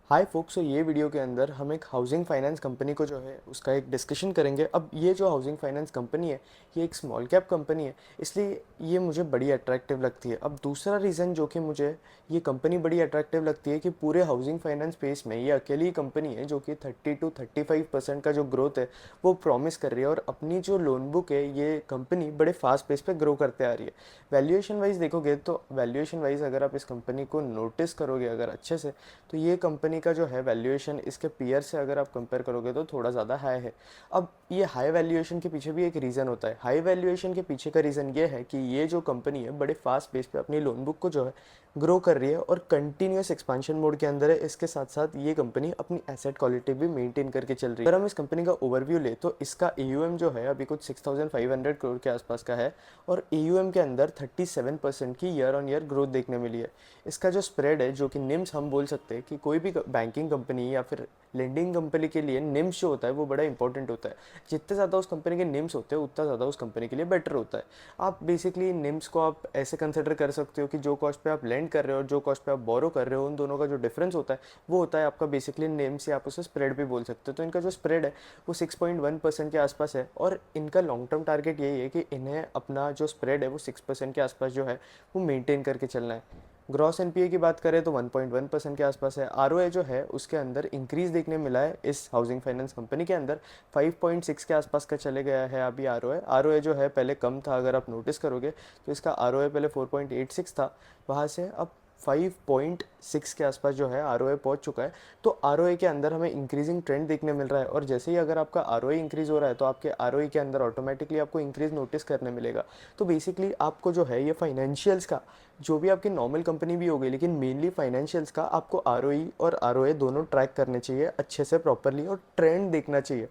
हाय focus, तो ये video के अंदर हम एक हाउसिंग फाइनेंस कंपनी को जो है उसका एक डिस्कशन करेंगे। अब ये जो हाउसिंग फाइनेंस कंपनी है ये एक स्मॉल कैप कंपनी है, इसलिए ये मुझे बड़ी अट्रैक्टिव लगती है। अब दूसरा रीज़न जो कि मुझे ये कंपनी बड़ी अट्रैक्टिव लगती है कि पूरे हाउसिंग फाइनेंस स्पेस में ये अकेली कंपनी है जो कि 30 to 35% का जो ग्रोथ है वो प्रॉमिस कर रही है। और अपनी जो लोन बुक है ये कंपनी बड़े फास्ट पेस पे ग्रो करते आ रही है। वैल्यूएशन वाइज देखोगे तो वैल्यूएशन वाइज अगर आप इस कंपनी को नोटिस करोगे अगर अच्छे से, तो ये कंपनी का जो है वैल्यूएशन इसके पीयर से अगर आप कंपेयर करोगे तो थोड़ा ज़्यादा हाई है। अब ये हाई वैल्यूएशन के पीछे भी एक रीज़न होता है। हाई वैल्यूएशन के पीछे का रीज़न ये है कि ये जो कंपनी है बड़े फास्ट पेस पे अपनी लोन बुक को जो है ग्रो कर रही है और कंटिन्यूस एक्सपांशन मोड के अंदर है। इसके साथ साथ ये कंपनी अपनी एसेट क्वालिटी भी मेंटेन करके चल रही है। अगर हम इस कंपनी का ओवरव्यू ले तो इसका AUM जो है अभी कुछ 6500 करोड़ के आसपास का है और AUM के अंदर 37% की ईयर ऑन ईयर ग्रोथ देखने मिली है। इसका जो स्प्रेड है जो कि निम्स हम बोल सकते हैं कि कोई भी बैंकिंग कंपनी या फिर लेंडिंग कंपनी के लिए निम्स जो होता है वो बड़ा इंपॉर्टेंट होता है। जितने ज़्यादा उस कंपनी के निम्स होते हैं उतना ज़्यादा उस कंपनी के लिए बेटर होता है। आप बेसिकली निम्स को आप ऐसे कंसिडर कर सकते हो कि जो कॉस्ट पे आप लेंड कर रहे हो और जो कॉस्ट पे आप बोरो कर रहे हो उन दोनों का जो डिफरेंस होता है वो होता है आपका बेसिकली निम्स, या आप उसे स्प्रेड भी बोल सकते हो। तो इनका जो स्प्रेड है वो 6.1% के आसपास है और इनका लॉन्ग टर्म टारगेट यही है कि इन्हें अपना जो स्प्रेड है वो 6% के आसपास जो है वो मेंटेन करके चलना है। ग्रॉस एनपीए की बात करें तो 1.1% के आसपास है। आरओए जो है उसके अंदर इंक्रीज देखने मिला है इस हाउसिंग फाइनेंस कंपनी के अंदर 5.6 के आसपास का चले गया है अभी आरओए। आरओए जो है पहले कम था, अगर आप नोटिस करोगे तो इसका आरओए पहले 4.86 था, वहाँ से अब 5.6 के आसपास जो है आरओए पहुंच चुका है। तो आरओए के अंदर हमें इंक्रीजिंग ट्रेंड देखने मिल रहा है और जैसे ही अगर आपका आरओए इंक्रीज हो रहा है तो आपके आरओए के अंदर ऑटोमेटिकली आपको इंक्रीज नोटिस करने मिलेगा। तो बेसिकली आपको जो है ये फाइनेंशियल्स का जो भी आपकी नॉर्मल कंपनी भी होगी लेकिन मेनली फाइनेंशियल्स का आपको आरओई और आरओए दोनों ट्रैक करने चाहिए अच्छे से प्रॉपरली और ट्रेंड देखना चाहिए।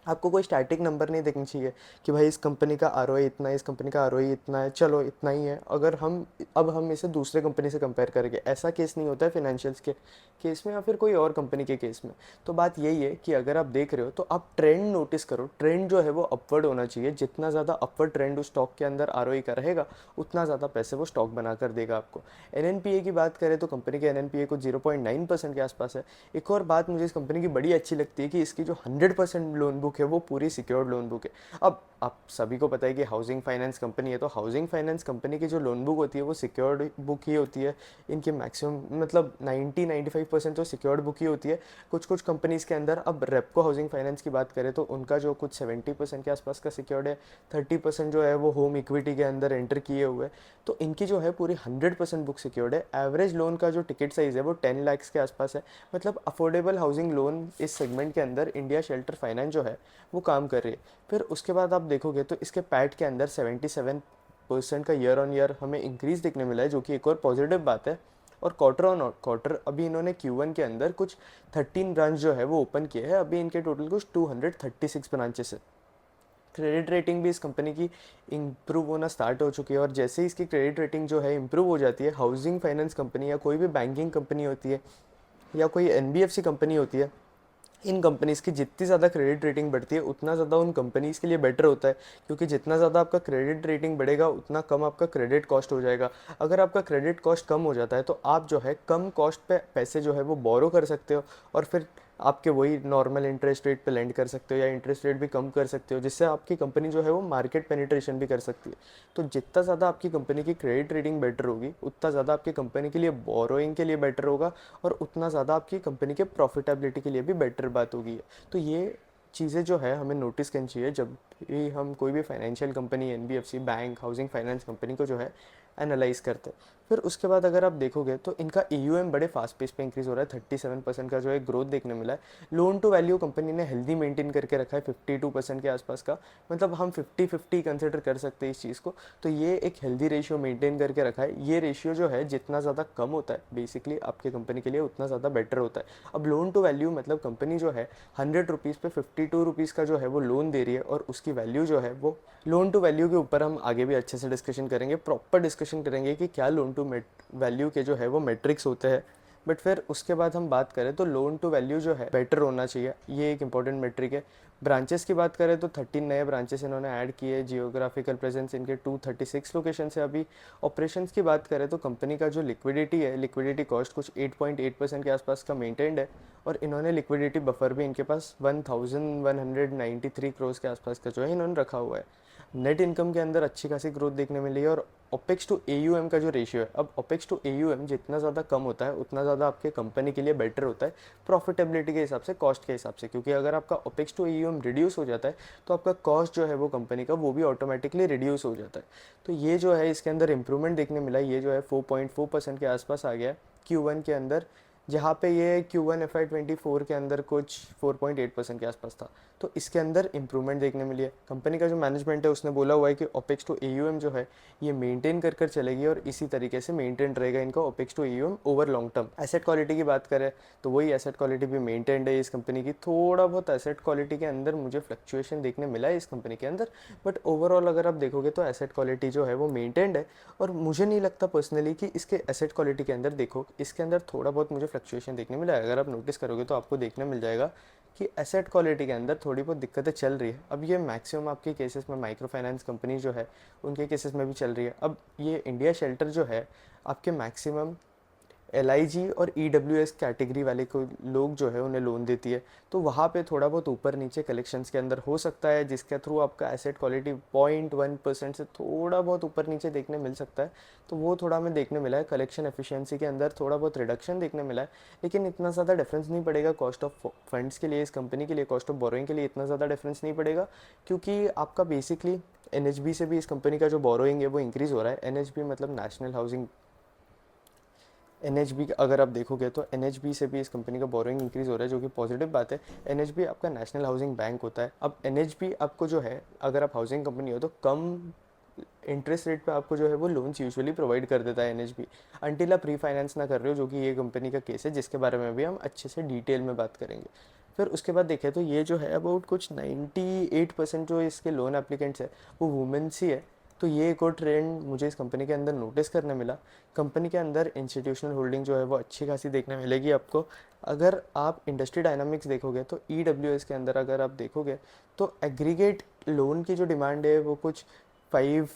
आपको कोई स्टैटिक नंबर नहीं देखना चाहिए कि भाई इस कंपनी का आरओई इतना है, इस कंपनी का आरओई इतना है, चलो इतना ही है। अगर हम इसे दूसरे कंपनी से कंपेयर करेंगे, ऐसा केस नहीं होता है फाइनेंशियल्स के केस में या फिर कोई और कंपनी के केस में। तो बात यही है कि अगर आप देख रहे हो तो आप ट्रेंड नोटिस करो। ट्रेंड जो है वो अपवर्ड होना चाहिए। जितना ज़्यादा अपवर्ड ट्रेंड उस स्टॉक के अंदर आरओई का रहेगा उतना ज़्यादा पैसे वो स्टॉक बनाकर देगा आपको। एनएनपीए की बात करें तो कंपनी के एनएनपीए को 0.9% के आसपास है। एक और बात मुझे इस कंपनी की बड़ी अच्छी लगती है कि इसकी जो 100% लोन बुक है वो पूरी सिक्योर्ड लोन बुक है। अब आप सभी को पता है कि हाउसिंग फाइनेंस कंपनी है तो हाउसिंग फाइनेंस कंपनी की जो लोन बुक होती है वो सिक्योर्ड बुक ही होती है। इनकी मैक्सिमम मतलब 90-95% तो सिक्योर्ड बुक ही होती है। कुछ कुछ कंपनीज़ के अंदर, अब रेपको हाउसिंग फाइनेंस की बात करें तो उनका जो कुछ 70% के आसपास का सिक्योर्ड है, 30% जो है वो होम इक्विटी के अंदर एंटर किए हुए। तो इनकी जो है पूरी 100% बुक सिक्योर्ड है। एवरेज लोन का जो टिकट साइज़ है वो 10 लाख के आसपास है। मतलब अफोर्डेबल हाउसिंग लोन इस सेगमेंट के अंदर इंडिया शेल्टर फाइनेंस जो है वो काम कर रही है। फिर उसके बाद आप देखोगे तो इसके पैट के अंदर 77% का ईयर ऑन ईयर हमें इंक्रीज देखने मिला है, जो कि एक और पॉजिटिव बात है। और क्वार्टर ऑन क्वार्टर अभी इन्होंने Q1 के अंदर कुछ 13 ब्रांच जो है वो ओपन किए हैं। अभी इनके टोटल कुछ 236 ब्रांचेस है। क्रेडिट रेटिंग भी इस कंपनी की इम्प्रूव होना स्टार्ट हो चुकी है और जैसे ही इसकी क्रेडिट रेटिंग जो है इम्प्रूव हो जाती है, हाउसिंग फाइनेंस कंपनी या कोई भी बैंकिंग कंपनी होती है या कोई NBFC कंपनी होती है, इन कंपनीज़ की जितनी ज़्यादा क्रेडिट रेटिंग बढ़ती है उतना ज़्यादा उन कंपनीज़ के लिए बेटर होता है। क्योंकि जितना ज़्यादा आपका क्रेडिट रेटिंग बढ़ेगा उतना कम आपका क्रेडिट कॉस्ट हो जाएगा। अगर आपका क्रेडिट कॉस्ट कम हो जाता है तो आप जो है कम कॉस्ट पे पैसे जो है वो बोरो कर सकते हो और फिर आपके वही नॉर्मल इंटरेस्ट रेट पे लेंड कर सकते हो या इंटरेस्ट रेट भी कम कर सकते हो, जिससे आपकी कंपनी जो है वो मार्केट पेनिट्रेशन भी कर सकती है। तो जितना ज़्यादा आपकी कंपनी की क्रेडिट रेटिंग बेटर होगी उतना ज़्यादा आपकी कंपनी के लिए बोरोइंग के लिए बेटर होगा और उतना ज़्यादा आपकी कंपनी के प्रॉफिटेबिलिटी के लिए भी बेटर बात होगी। तो ये चीज़ें जो है हमें नोटिस करनी चाहिए जब भी हम कोई भी financial company, NBFC, bank, housing finance company को जो है एनालाइज करते हैं। फिर उसके बाद अगर आप देखोगे तो इनका AUM बड़े फास्ट पेस पे इंक्रीज हो रहा है। 37% का जो है ग्रोथ देखने मिला है। लोन टू वैल्यू कंपनी ने हेल्दी मेंटेन करके रखा है 52% के आसपास का। मतलब हम 50-50 कंसिडर कर सकते हैं इस चीज़ को। तो ये एक हेल्दी रेशियो मेंटेन करके रखा है। ये रेशियो जो है जितना ज़्यादा कम होता है बेसिकली आपके कंपनी के लिए उतना ज़्यादा बेटर होता है। अब लोन टू वैल्यू मतलब कंपनी जो है 100 रुपीज़ पे 52 रुपीज़ का जो है वो लोन दे रही है और उसकी वैल्यू जो है वो लोन टू वैल्यू के ऊपर हम आगे भी अच्छे से डिस्कशन करेंगे, प्रॉपर डिस्कशन करेंगे कि क्या लोन टू वैल्यू के जो है वो मेट्रिक्स होते हैं बट फिर उसके बाद हम बात करें तो लोन टू वैल्यू जो है बेटर होना चाहिए, ये एक इंपॉर्टेंट मेट्रिक है। ब्रांचेस की बात करें तो 13 नए ब्रांचेस इन्होंने ऐड किए, जियोग्राफिकल प्रेजेंस इनके 236 लोकेशन से अभी। ऑपरेशंस की बात करें तो कंपनी का जो लिक्विडिटी है, लिक्विडिटी कॉस्ट कुछ 8.8% के आसपास का मेंटेन्ड है, और इन्होंने लिक्विडिटी बफर भी इनके पास 1193 करोड़ के आसपास का जो है इन्होंने रखा हुआ है। नेट इनकम के अंदर अच्छी खासी ग्रोथ देखने मिली है, और ओपेक्स टू एयूएम का जो रेशियो है, अब ओपेक्स टू एयूएम जितना ज़्यादा कम होता है उतना ज़्यादा आपके कंपनी के लिए बेटर होता है प्रॉफिटेबिलिटी के हिसाब से, कॉस्ट के हिसाब से, क्योंकि अगर आपका ओपेक्स टू एयूएम रिड्यूस हो जाता है तो आपका कॉस्ट जो है वो कंपनी का वो भी ऑटोमेटिकली रिड्यूस हो जाता है। तो ये जो है इसके अंदर इंप्रूवमेंट देखने मिला है, ये जो है 4.4% के आसपास आ गया है Q1 के अंदर, जहाँ पे ये Q1 FY24 के अंदर कुछ 4.8% के आसपास था। तो इसके अंदर इंप्रूवमेंट देखने मिली है। कंपनी का जो मैनेजमेंट है उसने बोला हुआ है कि ओपेक्स टू एयूएम जो है ये मेंटेन कर चलेगी, और इसी तरीके से मेंटेन रहेगा इनका opex to AUM over long term. Asset quality की बात करें तो वही एसेट क्वालिटी भी मेंटेन्ड है इस कंपनी की। थोड़ा बहुत एसेट क्वालिटी के अंदर मुझे फ्लक्चुएशन देखने मिला है इस कंपनी के अंदर, बट ओवरऑल अगर आप देखोगे तो एसेट क्वालिटी जो है वो मेंटेन्ड है। और मुझे नहीं लगता पर्सनली कि इसके एसेट क्वालिटी के अंदर देखो, इसके अंदर थोड़ा बहुत मुझे फ्लक्चुएशन देखने मिला है। अगर आप नोटिस करोगे तो आपको देखने मिल जाएगा कि एसेट क्वालिटी के अंदर थोड़ी बहुत दिक्कतें चल रही है। अब ये मैक्सिमम आपके केसेस में माइक्रो फाइनेंस कंपनी जो है उनके केसेस में भी चल रही है। अब ये इंडिया शेल्टर जो है आपके मैक्सिमम LIG और EWS कैटेगरी वाले को लोग जो है उन्हें लोन देती है, तो वहाँ पे थोड़ा बहुत ऊपर नीचे कलेक्शंस के अंदर हो सकता है, जिसके थ्रू आपका एसेट क्वालिटी 0.1% से थोड़ा बहुत ऊपर नीचे देखने मिल सकता है। तो वो थोड़ा हमें देखने मिला है, कलेक्शन एफिशिएंसी के अंदर थोड़ा बहुत रिडक्शन देखने मिला है, लेकिन इतना ज़्यादा डिफरेंस नहीं पड़ेगा कॉस्ट ऑफ फंड्स के लिए, इस कंपनी के लिए कॉस्ट ऑफ बोरोइंग के लिए इतना ज़्यादा डिफरेंस नहीं पड़ेगा, क्योंकि आपका बेसिकली NHB से भी इस कंपनी का जो बोरोइंग है वो इंक्रीज़ हो रहा है। NHB मतलब नेशनल हाउसिंग, NHB अगर आप देखोगे तो NHB से भी इस कंपनी का बोरोइंग इंक्रीज़ हो रहा है, जो कि पॉजिटिव बात है। NHB आपका नेशनल हाउसिंग बैंक होता है। अब NHB आपको जो है, अगर आप हाउसिंग कंपनी हो तो कम इंटरेस्ट रेट पे आपको जो है वो लोन्स यूजुअली प्रोवाइड कर देता है NHB, अंटिल आप रीफाइनेंस ना कर रहे हो, जो कि ये कंपनी का केस है, जिसके बारे में भी हम अच्छे से डिटेल में बात करेंगे। फिर उसके बाद देखें तो ये जो है अबाउट कुछ 98% जो इसके लोन एप्लीकेंट्स है वो वुमेन्स ही है। तो ये एक और ट्रेंड मुझे इस कंपनी के अंदर नोटिस करने मिला। कंपनी के अंदर इंस्टीट्यूशनल होल्डिंग जो है वो अच्छी खासी देखने मिलेगी आपको। अगर आप इंडस्ट्री डायनामिक्स देखोगे तो EWS के अंदर अगर आप देखोगे तो एग्रीगेट लोन की जो डिमांड है वो कुछ 5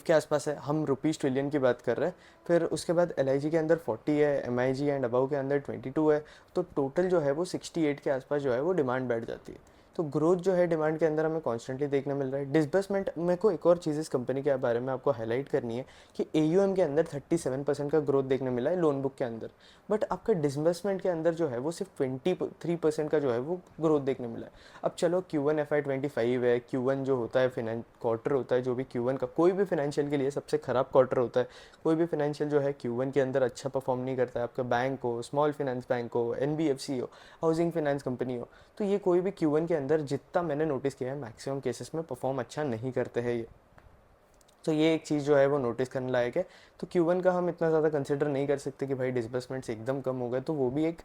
के आसपास है, हम रुपीज़ ट्रिलियन की बात कर रहे हैं। फिर उसके बाद LIG के अंदर 40 है, MIG एंड अबव के अंदर 22 है, तो टोटल जो है वो 68 के आसपास जो है वो डिमांड बैठ जाती है। तो ग्रोथ जो है डिमांड के अंदर हमें कॉन्स्टेंटली देखने मिल रहा है। डिसबर्समेंट, मेरे को एक और चीज़ इस कंपनी के बारे में आपको हाईलाइट करनी है कि AUM के अंदर 37% का ग्रोथ देखने मिला है लोन बुक के अंदर, बट आपका डिसबर्समेंट के अंदर जो है वो सिर्फ 23% का जो है वो ग्रोथ देखने मिला है। अब चलो Q1 FY25 है, Q1 जो होता है फाइनेंस क्वार्टर होता है, जो भी Q1 का कोई भी फाइनेंशियल के लिए सबसे ख़राब क्वार्टर होता है। कोई भी फाइनेंशियल जो है Q1 के अंदर अच्छा परफॉर्म नहीं करता है, आपका बैंक हो, स्मॉल फाइनेंस बैंक हो, NBFC हो, हाउसिंग फाइनेंस कंपनी हो, तो ये कोई भी Q1 के अंदर जितना मैंने नोटिस किया है मैक्सिमम केसेस में परफॉर्म अच्छा नहीं करते हैं ये। तो ये एक चीज़ जो है वो नोटिस करने लायक है। तो Q1 का हम इतना ज़्यादा कंसिडर नहीं कर सकते कि भाई डिसबर्समेंट्स एकदम कम हो गए, तो वो भी एक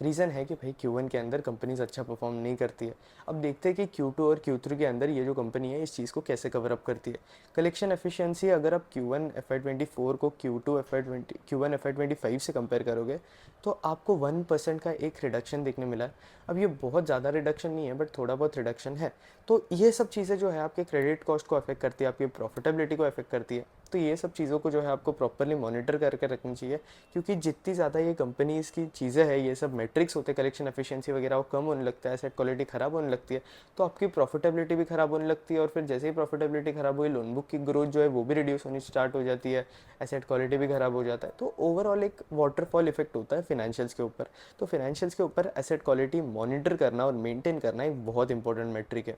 रीज़न है कि भाई Q1 के अंदर कंपनीज अच्छा परफॉर्म नहीं करती है। अब देखते हैं कि Q2 और Q3 के अंदर ये जो कंपनी है इस चीज़ को कैसे कवर अप करती है। कलेक्शन एफिशिएंसी अगर आप Q1 FY24 को Q1 FY25 से कंपेयर करोगे तो आपको 1% का एक रिडक्शन देखने मिला है। अब ये बहुत ज़्यादा रिडक्शन नहीं है, बट थोड़ा बहुत रिडक्शन है। तो ये सब चीज़ें जो है आपके क्रेडिट कॉस्ट को अफेक्ट करती है, आपकी प्रॉफिटेबिलिटी को अफेक्ट करती है। तो ये सब चीज़ों को जो है आपको प्रॉपरली मॉनिटर करके रखनी चाहिए, क्योंकि जितनी ज़्यादा ये कंपनीज़ की चीज़ें हैं, ये सब मेट्रिक्स होते हैं, कलेक्शन एफिशिएंसी वगैरह वो कम होने लगता है, एसेट क्वालिटी ख़राब होने लगती है, तो आपकी प्रॉफिटेबिलिटी भी ख़राब होने लगती है। और फिर जैसे ही प्रॉफिटेबिलिटी ख़राब हुई, लोन बुक की ग्रोथ जो है वो भी रिड्यूस होनी स्टार्ट हो जाती है, एसेट क्वालिटी भी ख़राब हो जाता है। तो ओवरऑल एक वाटरफॉल इफेक्ट होता है फिनेंशियल्स के ऊपर। तो फिनेंशियल्स के ऊपर एसेट क्वालिटी मॉनिटर करना और मेंटेन करना एक बहुत इंपॉर्टेंट मेट्रिक है।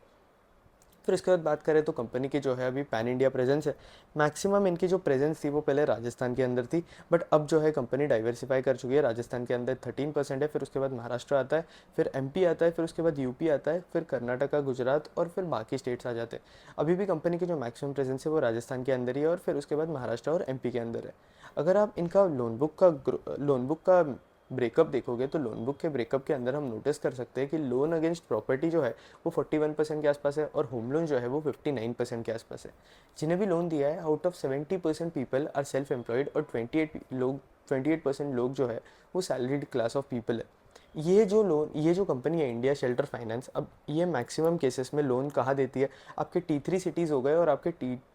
फिर इसके बाद बात करें तो कंपनी की जो है अभी पैन इंडिया प्रेजेंस है। मैक्सिमम इनकी जो प्रेजेंस थी वो पहले राजस्थान के अंदर थी, बट अब जो है कंपनी डाइवर्सिफाई कर चुकी है। राजस्थान के अंदर 13% है, फिर उसके बाद महाराष्ट्र आता है, फिर MP आता है, फिर उसके बाद UP आता है, फिर कर्नाटका, गुजरात और फिर बाकी स्टेट्स आ जाते हैं। अभी भी कंपनी की जो मैक्सिमम प्रेजेंस है वो राजस्थान के अंदर ही है, और फिर उसके बाद महाराष्ट्र और MP के अंदर है। अगर आप इनका लोन बुक का ब्रेकअप देखोगे तो लोन बुक के ब्रेकअप के अंदर हम नोटिस कर सकते हैं कि लोन अगेंस्ट प्रॉपर्टी जो है वो 41% के आसपास है, और होम लोन जो है वो 59% के आसपास है। जिन्हें भी लोन दिया है, out of 70% people are self employed और 28 लोग 28% लोग जो है वो सैलरीड क्लास ऑफ पीपल है। ये जो कंपनी है इंडिया शेल्टर फाइनेंस, अब ये मैक्सिमम केसेस में लोन कहाँ देती है, आपके T3 सिटीज़ हो गए और आपके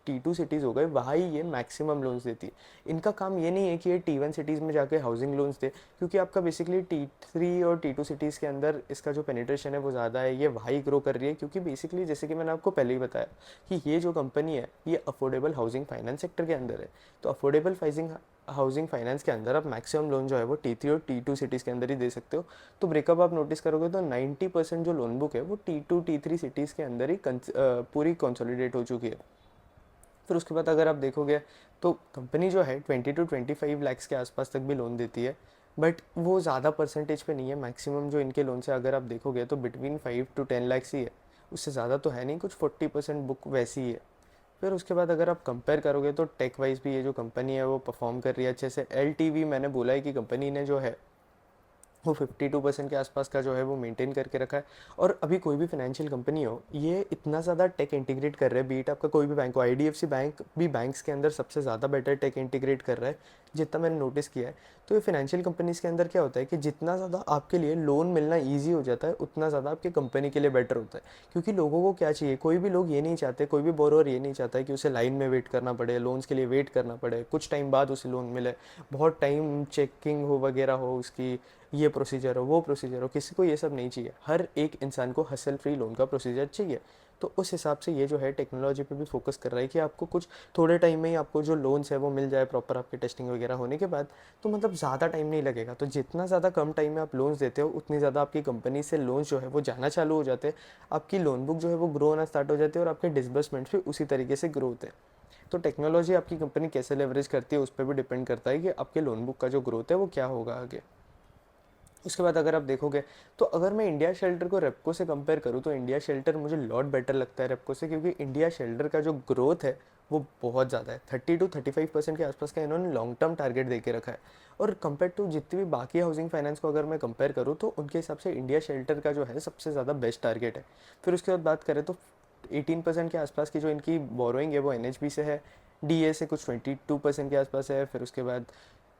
T2 सिटीज़ हो गए, वहाँ ही ये मैक्सिमम लोन्स देती है। इनका काम ये नहीं है कि ये T1 सिटीज़ में जाके हाउसिंग लोन्स दे, क्योंकि आपका बेसिकली T3 और T2 सिटीज़ के अंदर इसका जो पेनिट्रेशन है वो ज़्यादा है, ये वहाँ ग्रो कर रही है, क्योंकि बेसिकली जैसे कि मैंने आपको पहले ही बताया कि ये जो कंपनी है ये अफोर्डेबल हाउसिंग फाइनेंस सेक्टर के अंदर है। तो अफोर्डेबल हाउसिंग फाइनेंस के अंदर आप मैक्सिमम लोन जो है वो T3 और T2 सिटीज़ के अंदर ही दे सकते हो। तो ब्रेकअप आप नोटिस करोगे तो 90% जो लोन बुक है वो T2 T3 सिटीज़ के अंदर ही पूरी कंसोलिडेट हो चुकी है। फिर उसके बाद अगर आप देखोगे तो कंपनी जो है 20 to 25 लाख के आसपास तक भी लोन देती है, बट वो ज़्यादा परसेंटेज पे नहीं है। मैक्सिमम जो इनके लोन से अगर आप देखोगे तो बिटवीन 5 to 10 लाख ही है, उससे ज़्यादा तो है नहीं, कुछ 40% बुक वैसी ही है। फिर उसके बाद अगर आप कंपेयर करोगे तो टेक वाइज भी ये जो कंपनी है वो परफॉर्म कर रही है अच्छे से। LTV मैंने बोला है कि कंपनी ने जो है वो 52% के आसपास का जो है वो मेंटेन करके रखा है। और अभी कोई भी फाइनेंशियल कंपनी हो, ये इतना ज़्यादा टेक इंटीग्रेट कर रहा है, बीट आपका कोई भी बैंक हो, IDFC बैंक भी बैंक्स के अंदर सबसे ज़्यादा बेटर टेक इंटीग्रेट कर रहा है जितना मैंने नोटिस किया है। तो ये फाइनेंशियल कंपनीज़ के अंदर क्या होता है कि जितना ज़्यादा आपके लिए लोन मिलना ईजी हो जाता है उतना ज़्यादा आपकी कंपनी के लिए बेटर होता है, क्योंकि लोगों को क्या चाहिए, कोई भी लोग ये नहीं चाहते, कोई भी बोरोवर ये नहीं चाहता है कि उसे लाइन में वेट करना पड़े, लोन्स के लिए वेट करना पड़े, कुछ टाइम बाद उसे लोन मिले, बहुत टाइम चेकिंग हो वगैरह हो उसकी, ये प्रोसीजर हो वो प्रोसीजर हो, किसी को ये सब नहीं चाहिए। हर एक इंसान को हसल फ्री लोन का प्रोसीजर चाहिए। तो उस हिसाब से ये जो है टेक्नोलॉजी पे भी फोकस कर रहा है कि आपको कुछ थोड़े टाइम में ही आपको जो लोन्स है वो मिल जाए प्रॉपर आपके टेस्टिंग वगैरह होने के बाद। तो मतलब ज़्यादा टाइम नहीं लगेगा। तो जितना ज़्यादा कम टाइम में आप लोन्स देते हो उतनी ज़्यादा आपकी कंपनी से लोन्स जो है वो जाना चालू हो जाते हैं, आपकी लोन बुक जो है वो ग्रो होना स्टार्ट हो जाती है और आपके डिसबर्समेंट्स भी उसी तरीके से ग्रो होते हैं। तो टेक्नोलॉजी आपकी कंपनी कैसे लेवरेज करती है उस पर भी डिपेंड करता है कि आपके लोन बुक का जो ग्रोथ है वो क्या होगा आगे। उसके बाद अगर आप देखोगे तो अगर मैं इंडिया शेल्टर को रेपको से कंपेयर करूँ तो इंडिया शेल्टर मुझे लॉट बेटर लगता है रेपको से, क्योंकि इंडिया शेल्टर का जो ग्रोथ है वो बहुत ज़्यादा है। 30 to 35% के आसपास का इन्होंने लॉन्ग टर्म टारगेट दे के रखा है। और कंपेयर टू जितनी भी बाकी हाउसिंग फाइनेंस को अगर मैं कंपेयर करूँ तो उनके हिसाब से इंडिया शेल्टर का जो है सबसे ज़्यादा बेस्ट टारगेट है। फिर उसके बाद बात करें तो 18% के आसपास की जो इनकी बोरोइंग है वो NHB से है, DA से कुछ 22% के आसपास है। फिर उसके बाद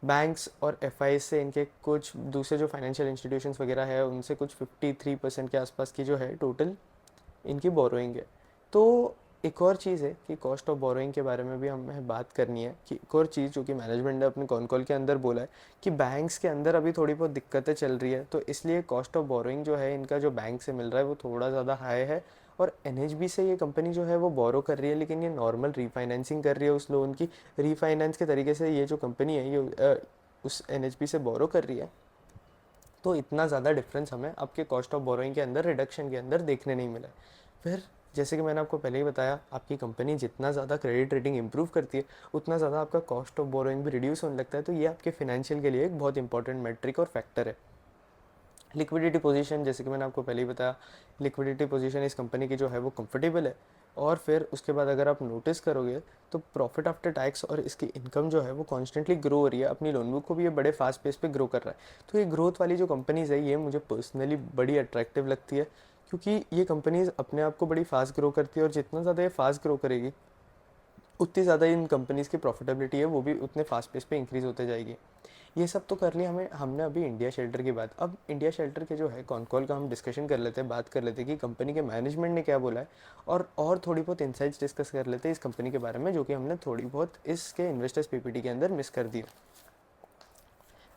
बैंक्स और FI से इनके कुछ दूसरे जो फाइनेंशियल इंस्टीट्यूशंस वगैरह है उनसे कुछ 53% के आसपास की जो है टोटल इनकी बोरोइंग है। तो एक और चीज़ है कि कॉस्ट ऑफ बोरोइंग के बारे में भी हमें बात करनी है कि एक और चीज़ जो कि मैनेजमेंट ने अपने कॉन कॉल के अंदर बोला है कि बैंक्स के अंदर अभी थोड़ी बहुत दिक्कतें चल रही है, तो इसलिए कॉस्ट ऑफ बोरोइंग जो है इनका जो बैंक से मिल रहा है वो थोड़ा ज़्यादा हाई है। और NHB से ये कंपनी जो है वो बोरो कर रही है, लेकिन ये नॉर्मल रीफाइनेंसिंग कर रही है उस लोन की। रीफाइनेंस के तरीके से ये जो कंपनी है ये उस NHB से बोरो कर रही है। तो इतना ज़्यादा डिफरेंस हमें आपके कॉस्ट ऑफ बोरोइंग के अंदर रिडक्शन के अंदर देखने नहीं मिला। फिर जैसे कि मैंने आपको पहले ही बताया, आपकी कंपनी जितना ज़्यादा क्रेडिट रेटिंग इंप्रूव करती है उतना ज़्यादा आपका कॉस्ट ऑफ बोरोइंग भी रिड्यूस होने लगता है। तो ये आपके फिनेंशियल के लिए एक बहुत इंपॉर्टेंट मैट्रिक और फैक्टर है। लिक्विडिटी पोजीशन, जैसे कि मैंने आपको पहले ही बताया, लिक्विडिटी पोजीशन इस कंपनी की जो है वो कंफर्टेबल है। और फिर उसके बाद अगर आप नोटिस करोगे तो प्रॉफिट आफ्टर टैक्स और इसकी इनकम जो है वो कॉन्स्टेंटली ग्रो हो रही है। अपनी लोन बुक को भी ये बड़े फास्ट पेस पे ग्रो कर रहा है। तो ये ग्रोथ वाली जो कंपनीज़ है ये मुझे पर्सनली बड़ी अट्रैक्टिव लगती है, क्योंकि ये कंपनीज़ अपने आप को बड़ी फास्ट ग्रो करती है और जितना ज़्यादा ये फास्ट ग्रो करेगी उतनी ज़्यादा इन कंपनीज़ की प्रॉफिटेबिलिटी है वो भी उतने फास्ट पेस पे इंक्रीज़ होते जाएगी। ये सब तो कर लिया हमने अभी इंडिया शेल्टर की बात। अब इंडिया शेल्टर के जो है कॉन कॉल का हम डिस्कशन कर लेते हैं, बात कर लेते हैं कि कंपनी के मैनेजमेंट ने क्या बोला है, और थोड़ी बहुत इंसाइट्स डिस्कस कर लेते हैं इस कंपनी के बारे में जो कि हमने थोड़ी बहुत इसके इन्वेस्टर्स PPT के अंदर मिस कर दी।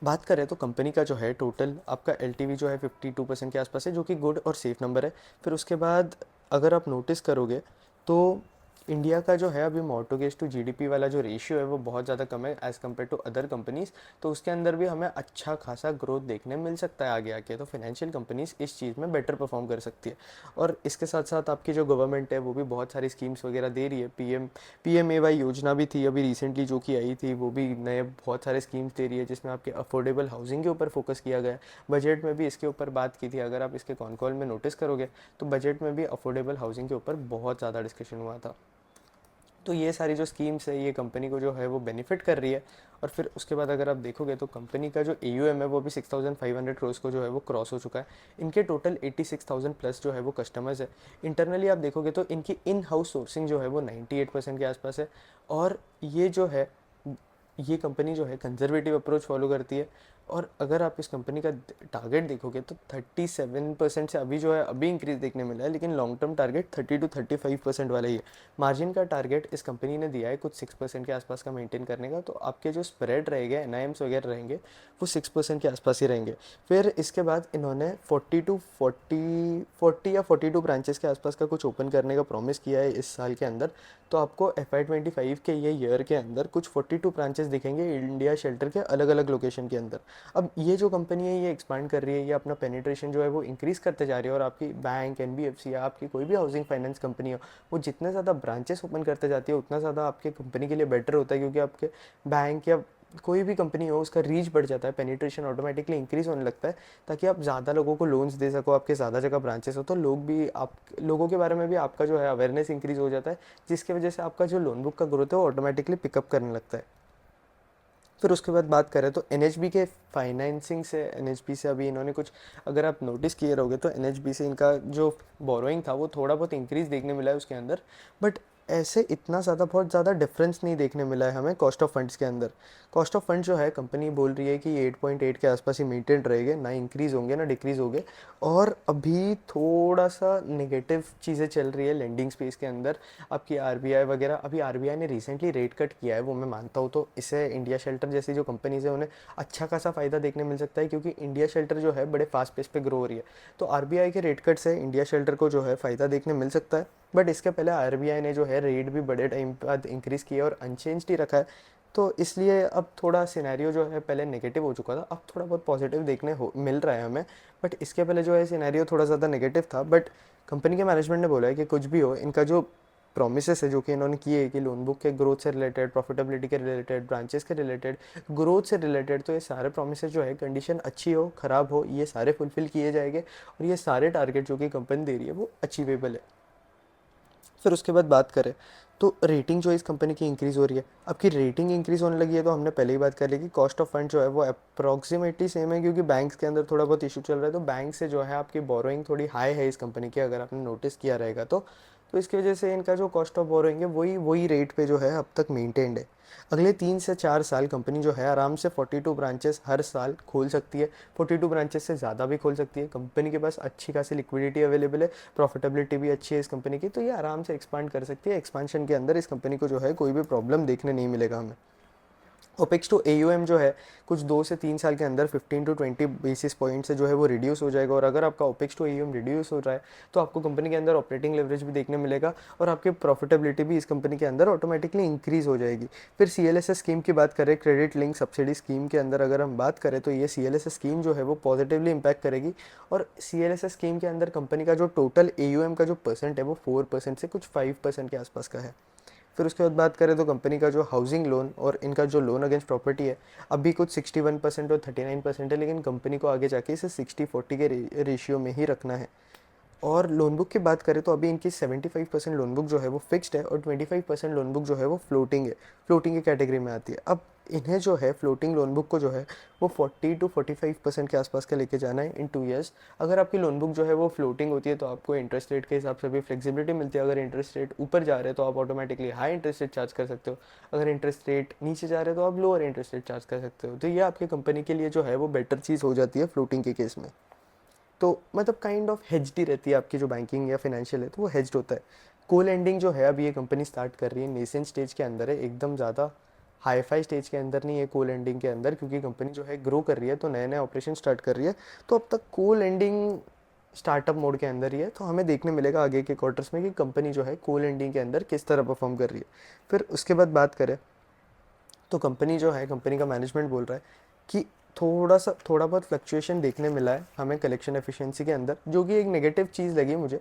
बात करें तो कंपनी का जो है टोटल आपका LTV जो है 52% के आसपास है, जो कि गुड और सेफ नंबर है। फिर उसके बाद अगर आप नोटिस करोगे तो इंडिया का जो है अभी मॉर्टगेज टू GDP वाला जो रेशियो है वो बहुत ज़्यादा कम है as compare to other companies. तो उसके अंदर भी हमें अच्छा खासा ग्रोथ देखने मिल सकता है आगे आके। तो फाइनेंशियल कंपनीज़ इस चीज़ में बेटर परफॉर्म कर सकती है। और इसके साथ साथ आपकी जो गवर्नमेंट है वो भी बहुत सारी स्कीम्स वगैरह दे रही है। PMAY योजना भी थी अभी रिसेंटली जो कि आई थी, वो भी नए बहुत सारे स्कीम्स दे रही है जिसमें आपके अफोर्डेबल हाउसिंग के ऊपर फोकस किया गया है। बजट में भी इसके ऊपर बात की थी, अगर आप इसके कॉन कॉल में नोटिस करोगे तो बजट में भी अफोर्डेबल हाउसिंग के ऊपर बहुत ज़्यादा डिस्कशन हुआ था। तो ये सारी जो स्कीम्स है ये कंपनी को जो है वो बेनिफिट कर रही है। और फिर उसके बाद अगर आप देखोगे तो कंपनी का जो AUM है वो भी 6500 करोड़ को जो है वो क्रॉस हो चुका है। इनके टोटल 86,000 प्लस जो है वो कस्टमर्स है। इंटरनली आप देखोगे तो इनकी इन हाउस सोर्सिंग जो है वो 98% के आसपास है। और ये जो है ये कंपनी जो है कंजर्वेटिव अप्रोच फॉलो करती है, और अगर आप इस कंपनी का टारगेट देखोगे तो 37% से अभी जो है अभी इंक्रीज देखने मिला है, लेकिन लॉन्ग टर्म टारगेट 30 to 35% वाला ही है। मार्जिन का टारगेट इस कंपनी ने दिया है कुछ 6% के आसपास का मेंटेन करने का, तो आपके जो स्प्रेड रहेंगे एनआईएम्स वगैरह रहेंगे वो 6% के आसपास ही रहेंगे। फिर इसके बाद इन्होंने 40 या 42 ब्रांचेस के आसपास का कुछ ओपन करने का प्रॉमिस किया है इस साल के अंदर। तो आपको FY25 के ये ईयर के अंदर कुछ 42 ब्रांचेस दिखेंगे इंडिया शेल्टर के अलग अलग लोकेशन के अंदर। अब ये जो कंपनी है ये एक्सपांड कर रही है, ये अपना पेनिट्रेशन जो है वो इंक्रीज़ करते जा रही है, और आपकी बैंक, NBFC या आपकी कोई भी हाउसिंग फाइनेंस कंपनी हो, वो जितने ज़्यादा ब्रांचेस ओपन करते जाती है उतना ज़्यादा आपके कंपनी के लिए बेटर होता है, क्योंकि आपके बैंक या कोई भी कंपनी हो उसका रीच बढ़ जाता है, पेनिट्रेशन ऑटोमेटिकली इंक्रीज़ होने लगता है, ताकि आप ज़्यादा लोगों को लोन्स दे सको, आपके ज़्यादा जगह ब्रांचेस हो तो लोग भी आप लोगों के बारे में भी आपका जो है अवेयरनेस इंक्रीज़ हो जाता है, जिसकी वजह से आपका जो लोन बुक का ग्रोथ है वो ऑटोमेटिकली पिकअप करने लगता है। फिर उसके बाद बात करें तो NHB के फाइनेंसिंग से, NHB से अभी इन्होंने कुछ, अगर आप नोटिस किए रहोगे तो NHB से इनका जो बोरोइंग था वो थोड़ा बहुत इंक्रीज़ देखने मिला है उसके अंदर, बट ऐसे इतना ज़्यादा बहुत ज़्यादा डिफरेंस नहीं देखने मिला है हमें कॉस्ट ऑफ फंड्स के अंदर। कॉस्ट ऑफ फंड जो है कंपनी बोल रही है कि 8.8 के आसपास ही मेंटेन रहेंगे, ना इंक्रीज़ होंगे ना डिक्रीज़ होंगे। और अभी थोड़ा सा नेगेटिव चीज़ें चल रही है लेंडिंग स्पेस के अंदर। आपकी RBI वगैरह, अभी RBI ने रिसेंटली रेट कट किया है, वो मैं मानता हूँ, तो इससे इंडिया शेल्टर जैसी जो कंपनीज है उन्हें अच्छा खासा फ़ायदा देखने मिल सकता है, क्योंकि इंडिया शेल्टर जो है बड़े फास्ट पेस पे ग्रो हो रही है। तो RBI के रेट कट से इंडिया शेल्टर को जो है फ़ायदा देखने मिल सकता है। बट इसके पहले RBI ने जो है रेट भी बड़े टाइम बाद इंक्रीज़ किया और अनचेंज ही रखा है। तो इसलिए अब थोड़ा सिनेरियो जो है पहले नेगेटिव हो चुका था, अब थोड़ा बहुत पॉजिटिव देखने हो मिल रहा है हमें। बट इसके पहले जो है सिनेरियो थोड़ा ज़्यादा नेगेटिव था। बट कंपनी के मैनेजमेंट ने बोला है कि कुछ भी हो, इनका जो प्रोमिस है जो कि इन्होंने किए कि लोन बुक के ग्रोथ से रिलेटेड, प्रॉफिटेबिलिटी के रिलेटेड, ब्रांचेस के रिलेटेड, ग्रोथ से रिलेटेड, तो ये सारे प्रोमिस जो है कंडीशन अच्छी हो ख़राब हो ये सारे फुलफिल किए जाएंगे, और ये सारे टारगेट जो कि कंपनी दे रही है वो अचीवेबल है। फिर उसके बाद बात करें तो रेटिंग जो इस कंपनी की इंक्रीज़ हो रही है। आपकी रेटिंग इंक्रीज़ होने लगी है तो हमने पहले ही बात कर ली कि कॉस्ट ऑफ फंड जो है वो अप्रॉक्सीमेटली सेम है, क्योंकि बैंक्स के अंदर थोड़ा बहुत इशू चल रहा है, तो बैंक से जो है आपकी बोरोइंग थोड़ी हाई है इस कंपनी की, अगर आपने नोटिस किया रहेगा तो इसकी वजह से इनका जो कॉस्ट ऑफ बोरोइंग है वही वही रेट पे जो है अब तक मेंटेन्ड है। अगले 3 से 4 साल कंपनी जो है आराम से 42 ब्रांचेस हर साल खोल सकती है, 42 ब्रांचेस से ज़्यादा भी खोल सकती है। कंपनी के पास अच्छी खासी लिक्विडिटी अवेलेबल है, प्रॉफिटेबिलिटी भी अच्छी है इस कंपनी की, तो ये आराम से एक्सपांड कर सकती है। एक्सपांशन के अंदर इस कंपनी को जो है कोई भी प्रॉब्लम देखने नहीं मिलेगा हमें। ओपेक्स टू AUM जो है कुछ 2 से 3 साल के अंदर 15 to 20 बेसिस पॉइंट से जो है वो रिड्यूस हो जाएगा, और अगर आपका ओपेक्स टू AUM रिड्यूस हो रहा है तो आपको कंपनी के अंदर ऑपरेटिंग लेवरेज भी देखने मिलेगा, और आपकी प्रॉफिटेबिलिटी भी इस कंपनी के अंदर ऑटोमेटिकली इंक्रीज हो जाएगी। फिर CLSS स्कीम की बात करें, क्रेडिट लिंक सब्सिडी स्कीम के अंदर अगर हम बात करें तो ये CLSS स्कीम जो है वो पॉजिटिवली इंपैक्ट करेगी, और CLSS स्कीम के अंदर कंपनी का जो टोटल AUM का जो परसेंट है वो 4% से कुछ 5% के आसपास का है। फिर उसके बाद बात करें तो कंपनी का जो हाउसिंग लोन और इनका जो लोन अगेंस्ट प्रॉपर्टी है अभी कुछ 61% और 39% है, लेकिन कंपनी को आगे जाके इसे 60-40 के रेशियो में ही रखना है। और लोन बुक की बात करें तो अभी इनकी 75% लोन बुक जो है वो फिक्स्ड है, और 25% लोन बुक जो है वो फ्लोटिंग है, फ्लोटिंग की कैटेगरी में आती है। अब इन्हें जो है फ्लोटिंग लोन बुक को जो है वो 40 to 45% के आसपास का लेके जाना है इन 2 ईयर्स। अगर आपकी लोन बुक जो है वो फ्लोटिंग होती है तो आपको इंटरेस्ट रेट के हिसाब से भी फ्लेक्सिबिलिटी मिलती है। अगर इंटरेस्ट रेट ऊपर जा रहे हैं तो आप automatically high interest rate charge कर सकते हो, अगर इंटरेस्ट रेट नीचे जा रहे हैं तो आप लोअर इंटरेस्ट रेट चार्ज कर सकते हो। तो ये आपकी कंपनी के लिए जो है वो बेटर चीज़ हो जाती है फ्लोटिंग के केस में। तो मतलब काइंड ऑफ हेज्ड ही रहती है आपकी जो बैंकिंग या फिनेंशियल है, तो वो हेज्ड होता है। को लेंडिंग जो है अभी ये कंपनी स्टार्ट कर रही है, नेसेंट स्टेज के अंदर है, एकदम ज़्यादा हाई फाई स्टेज के अंदर नहीं है को लेंडिंग के अंदर, क्योंकि कंपनी जो है ग्रो कर रही है तो नए नए ऑपरेशन स्टार्ट कर रही है। तो अब तक को लेंडिंग स्टार्टअप मोड के अंदर ही है, तो हमें देखने मिलेगा आगे के क्वार्टर्स में कि कंपनी जो है को लेंडिंग के अंदर किस तरह परफॉर्म कर रही है। फिर उसके बाद बात करें तो कंपनी जो है, कंपनी का मैनेजमेंट बोल रहा है कि थोड़ा बहुत फ्लक्चुएशन देखने मिला है हमें कलेक्शन एफिशिएंसी के अंदर, जो कि एक नेगेटिव चीज़ लगी मुझे,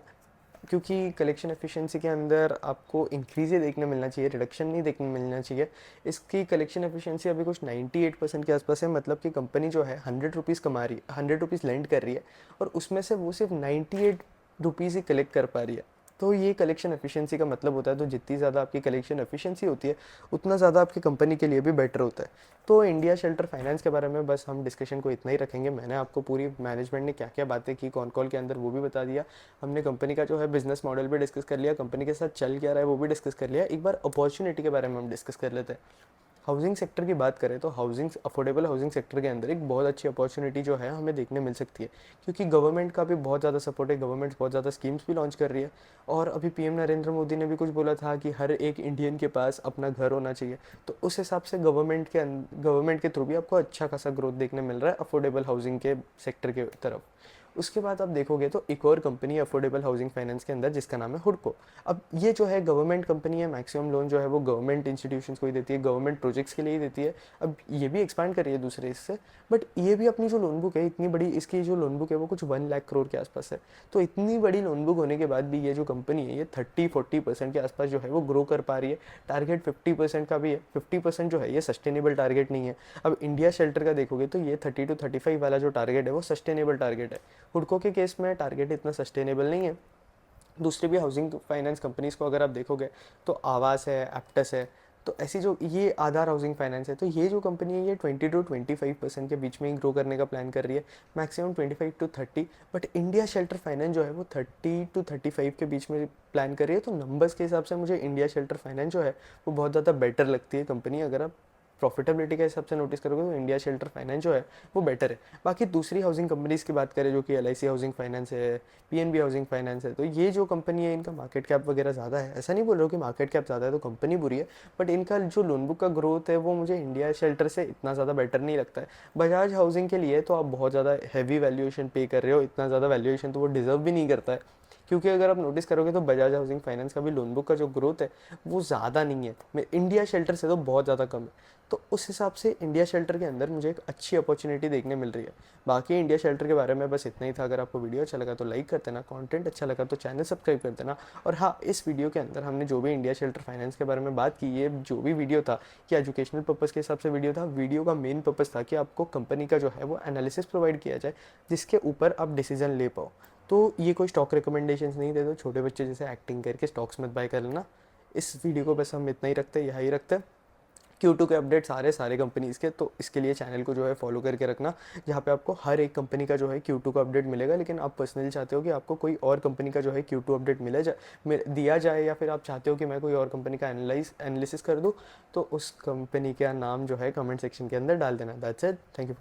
क्योंकि कलेक्शन एफिशिएंसी के अंदर आपको इंक्रीज़ ही देखने मिलना चाहिए, रिडक्शन नहीं देखने मिलना चाहिए। इसकी कलेक्शन एफिशिएंसी अभी कुछ 98% के आसपास है, मतलब कि कंपनी जो है 100 रुपीज़ कमा रही है, 100 रुपीज़ लेंड कर रही है, और उसमें से वो सिर्फ 98 रुपीज़ ही कलेक्ट कर पा रही है। तो ये कलेक्शन एफिशिएंसी का मतलब होता है, तो जितनी ज़्यादा आपकी कलेक्शन एफिशिएंसी होती है उतना ज़्यादा आपकी कंपनी के लिए भी बेटर होता है। तो इंडिया शेल्टर फाइनेंस के बारे में बस हम डिस्कशन को इतना ही रखेंगे। मैंने आपको पूरी मैनेजमेंट ने क्या क्या बातें की कॉन कॉल के अंदर वो भी बता दिया, हमने कंपनी का जो है बिजनेस मॉडल भी डिस्कस कर लिया, कंपनी के साथ चल क्या रहा है वो भी डिस्कस कर लिया। एक बार अपॉर्चुनिटी के बारे में हम डिस्कस कर लेते हैं। हाउसिंग सेक्टर की बात करें तो अफोर्डेबल हाउसिंग सेक्टर के अंदर एक बहुत अच्छी अपॉर्चुनिटी जो है हमें देखने मिल सकती है, क्योंकि गवर्नमेंट का भी बहुत ज़्यादा सपोर्ट है, गवर्नमेंट बहुत ज़्यादा स्कीम्स भी लॉन्च कर रही है। और अभी पीएम नरेंद्र मोदी ने भी कुछ बोला था कि हर एक इंडियन के पास अपना घर होना चाहिए। तो उस हिसाब से गवर्नमेंट के थ्रू भी आपको अच्छा खासा ग्रोथ देखने मिल रहा है अफोर्डेबल हाउसिंग के सेक्टर के तरफ। उसके बाद आप देखोगे तो एक और कंपनी है अफोर्डेबल हाउसिंग फाइनेंस के अंदर, जिसका नाम है हुडको। अब ये जो है गवर्नमेंट कंपनी है, मैक्सिमम लोन जो है वो गवर्नमेंट इंस्टीट्यूशंस को ही देती है, गवर्नमेंट प्रोजेक्ट्स के लिए ही देती है। अब ये भी एक्सपांड कर रही है दूसरे इससे, बट ये भी अपनी जो लोन बुक है इतनी बड़ी, इसकी जो लोन बुक है वो कुछ 1 लाख करोड़ के आसपास है। तो इतनी बड़ी लोन बुक होने के बाद भी ये जो कंपनी है ये 30-40% के आसपास जो है वो ग्रो कर पा रही है। टारगेट 50% का भी है। 50% जो है ये सस्टेनेबल टारगेट नहीं है। अब इंडिया शेल्टर का देखोगे तो ये 30 to 35 वाला जो टारगेट है वो सस्टेनेबल टारगेट है। हुडको के केस में टारगेट इतना सस्टेनेबल नहीं है। दूसरी भी हाउसिंग फाइनेंस कंपनीज को अगर आप देखोगे तो आवास है, एप्टस है, तो ऐसी जो ये आधार हाउसिंग फाइनेंस है, तो ये जो कंपनी है ये 20 to 25% के बीच में ही ग्रो करने का प्लान कर रही है, maximum 25 to 30। But India shelter finance जो है वो 30 to 35 के बीच में प्लान कर रही है। तो नंबर्स के हिसाब से मुझे इंडिया शेल्टर फाइनेंस जो है वो बहुत ज़्यादा बेटर लगती है कंपनी। अगर आप प्रॉफिटेबिलिटी के हिसाब से नोटिस करोगे तो इंडिया शेल्टर फाइनेंस जो है वो बेटर है। बाकी दूसरी हाउसिंग कंपनीज़ की बात करें जो कि LIC हाउसिंग फाइनेंस है, PNB हाउसिंग फाइनेंस है, तो ये जो कंपनी है इनका मार्केट कैप वगैरह ज़्यादा है। ऐसा नहीं बोल रहा हूँ कि मार्केट कैप ज़्यादा है तो कंपनी बुरी है, बट इनका जो लोन बुक का ग्रोथ है वो मुझे इंडिया शेल्टर से इतना ज़्यादा बेटर नहीं लगता है। बजाज हाउसिंग के लिए तो आप बहुत ज़्यादा हैवी वैल्यूएशन पे कर रहे हो, इतना ज़्यादा वैल्यूएशन तो वो डिजर्व भी नहीं करता है। क्योंकि अगर आप नोटिस करोगे तो बजाज हाउसिंग फाइनेंस का भी लोन बुक का जो ग्रोथ है वो ज़्यादा नहीं है, इंडिया शेल्टर से तो बहुत ज़्यादा कम है। तो उस हिसाब से इंडिया शेल्टर के अंदर मुझे एक अच्छी अपॉर्चुनिटी देखने मिल रही है। बाकी इंडिया शेल्टर के बारे में बस इतना ही था। अगर आपको वीडियो अच्छा लगा तो लाइक कर देना, कंटेंट अच्छा लगा तो चैनल सब्सक्राइब कर देना। और हाँ, इस वीडियो के अंदर हमने जो भी इंडिया शेल्टर फाइनेंस के बारे में बात की, ये जो भी वीडियो था ये एजुकेशनल पर्पज़ के हिसाब से वीडियो था। वीडियो का मेन पर्पज़ था कि आपको कंपनी का जो है वो एनालिसिस प्रोवाइड किया जाए, जिसके ऊपर आप डिसीजन ले पाओ। तो ये कोई स्टॉक रिकमेंडेशंस नहीं दे दो, छोटे बच्चे जैसे एक्टिंग करके स्टॉक्स मत बाय कर लेना। इस वीडियो को बस हम इतना ही रखते हैं, यहाँ ही रखते हैं। Q2 के अपडेट सारे कंपनीज़ के, तो इसके लिए चैनल को जो है फॉलो करके रखना, जहाँ पे आपको हर एक कंपनी का जो है Q2 का अपडेट मिलेगा। लेकिन आप पर्सनली चाहते हो कि आपको कोई और कंपनी का जो है Q2 अपडेट दिया जाए, या फिर आप चाहते हो कि मैं कोई और कंपनी का एनालिसिस कर दूँ, तो उस कंपनी का नाम जो है कमेंट सेक्शन के अंदर डाल देना। That's it, thank you.